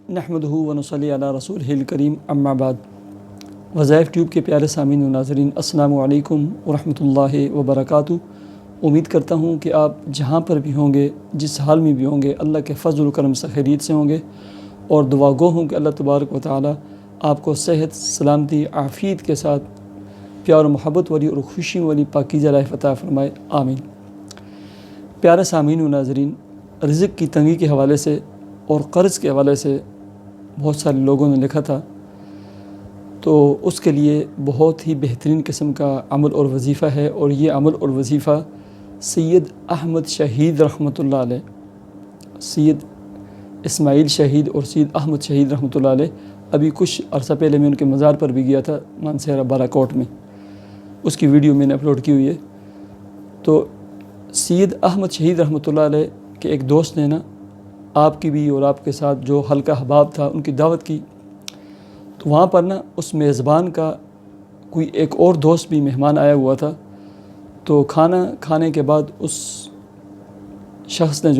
نحمدہ و نصلی علی رسولہ الکریم اما بعد۔ وظائف ٹیوب کے پیارے سامعین و ناظرین، السلام علیکم ورحمۃ اللہ وبرکاتہ۔ امید کرتا ہوں کہ آپ جہاں پر بھی ہوں گے، جس حال میں بھی ہوں گے، اللہ کے فضل و کرم سے خیریت سے ہوں گے، اور دعا گو ہوں کہ اللہ تبارک و تعالی آپ کو صحت، سلامتی، عافیت کے ساتھ پیار و محبت والی اور خوشی والی پاکیزہ لائف عطا فرمائے، آمین۔ پیارے سامعین و ناظرین، رزق کی تنگی کے حوالے سے اور قرض کے حوالے سے بہت سارے لوگوں نے لکھا تھا، تو اس کے لیے بہت ہی بہترین قسم کا عمل اور وظیفہ ہے، اور یہ عمل اور وظیفہ سید احمد شہید رحمۃ اللہ علیہ، سید اسماعیل شہید اور سید احمد شہید رحمۃ اللہ علیہ، ابھی کچھ عرصہ پہلے میں ان کے مزار پر بھی گیا تھا، مانسہرہ بالاکوٹ میں، اس کی ویڈیو میں نے اپلوڈ کی ہوئی ہے۔ تو سید احمد شہید رحمۃ اللہ علیہ کے ایک دوست نے آپ کی بھی اور آپ کے ساتھ جو حلقہ احباب تھا ان کی دعوت کی، تو وہاں پر اس میزبان کا کوئی ایک اور دوست بھی مہمان آیا ہوا تھا۔ تو کھانا کھانے کے بعد اس شخص نے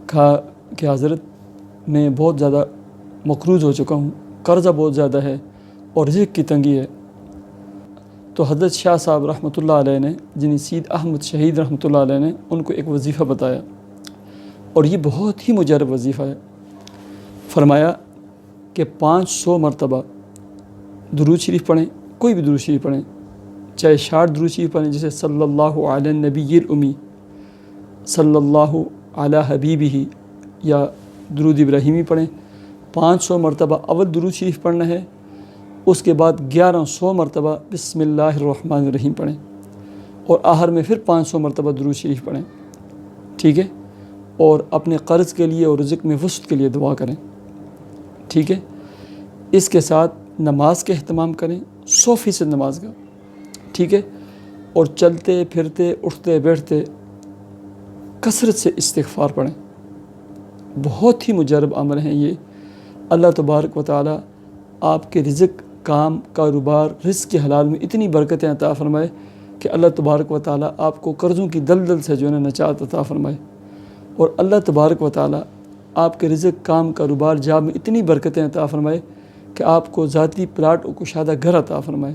کہا کہ حضرت میں بہت زیادہ مقروض ہو چکا ہوں، قرضہ بہت زیادہ ہے اور رزق کی تنگی ہے۔ تو حضرت شاہ صاحب رحمۃ اللہ علیہ نے، جنہیں سید احمد شہید رحمۃ اللہ علیہ نے، ان کو ایک وظیفہ بتایا، اور یہ بہت ہی مجرب وظیفہ ہے۔ فرمایا کہ 500 مرتبہ درود شریف پڑھیں، کوئی بھی درود شریف پڑھیں، چاہے 60 درود شریف پڑھیں، جیسے صلی اللہ علی النبی الامی، صلی اللہ علی حبیبہ، یا درود ابراہیمی پڑھیں۔ 500 مرتبہ اول درود شریف پڑھنا ہے، اس کے بعد 1100 مرتبہ بسم اللہ الرحمن الرحیم پڑھیں، اور آخر میں پھر 500 مرتبہ درود شریف پڑھیں، ٹھیک ہے؟ اور اپنے قرض کے لیے اور رزق میں وسعت کے لیے دعا کریں، ٹھیک ہے؟ اس کے ساتھ نماز کا اہتمام کریں، 100% نماز کا، ٹھیک ہے؟ اور چلتے پھرتے اٹھتے بیٹھتے کثرت سے استغفار پڑھیں۔ بہت ہی مجرب عمل ہیں یہ۔ اللہ تبارک و تعالی آپ کے رزق، کام، کاروبار، رزق کے حلال میں اتنی برکتیں عطا فرمائے کہ اللہ تبارک و تعالی آپ کو قرضوں کی دلدل سے نجات عطا فرمائے، اور اللہ تبارک و تعالی آپ کے رزق، کام، کاروبار، جاب میں اتنی برکتیں عطا فرمائے کہ آپ کو ذاتی پلاٹ اور کشادہ گھر عطا فرمائے۔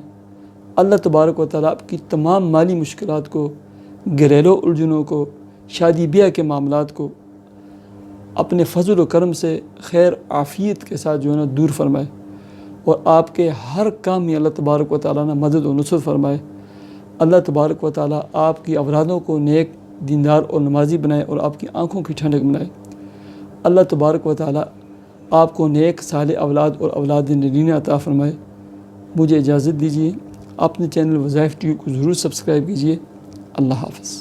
اللہ تبارک و تعالی آپ کی تمام مالی مشکلات کو، گھریلو الجھنوں کو، شادی بیاہ کے معاملات کو اپنے فضل و کرم سے خیر عافیت کے ساتھ دور فرمائے، اور آپ کے ہر کام میں اللہ تبارک و تعالی نے مدد و نصرت فرمائے۔ اللہ تبارک و تعالی آپ کی اولادوں کو نیک، دیندار اور نمازی بنائے، اور آپ کی آنکھوں کی ٹھنڈک بنائے۔ اللہ تبارک و تعالی آپ کو نیک، صالح اولاد اور اولاد نرینہ عطا فرمائے۔ مجھے اجازت دیجیے، اپنے چینل وظائف ٹیوب کو ضرور سبسکرائب کیجیے۔ اللہ حافظ۔